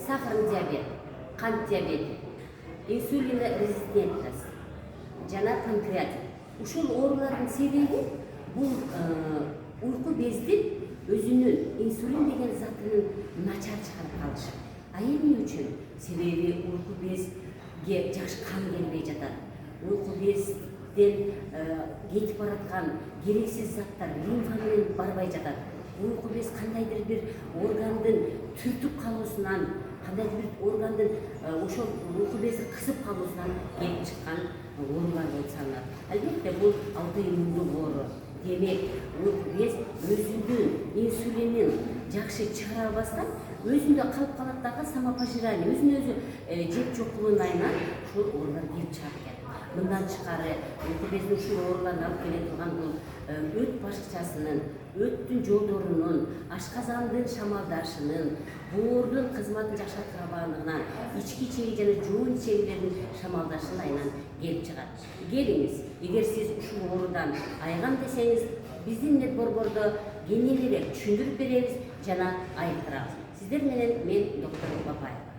сахарный диабет, қант диабети, инсулинорезистентность, жана панкреатит. Ушул оорулардын себеби бул уйку бездин өзүнүн инсулин деген затынын начар чыгарып калышы. А эмне үчүн? Себеби уйку безге жакшы кан келбей жатат. Уйку безден кетип бараткан керексиз заттар лимфа менен барбай жатат. Уйку без кандайдыр бир органдын түртүп калуусунан, кандайдыр бир органдын ошол уйку безди кысып калуусунан келип чыккан оорулар болуп саналат. Албетте бул аутоиммундук оору. Демек, уйку без өзүнүн инсулинин жакшы чыгара албастан өзүндө калып калат дагы самопожирание, өзүн-өзү жеп жокулуунан ушул оорулар келип чыгат экен. Мындан тышкары уйку бездин ушул ооруларына алып келе турган бул өт башкычасынын, өттүн жолдорунун, ашказандын шамалдашынын, боордун кызматын жакшыртып албагандыгынан, ички ичеги жана жоон ичегилердин шамалдашынан келип чыгат. Келиңиз, эгер сиз ушул оорудан айыгам десеңиз, биздин медборбордо кеңири түшүндүрүп беребиз жана айыктырабыз. Сиздер менен мен доктор Бапаева.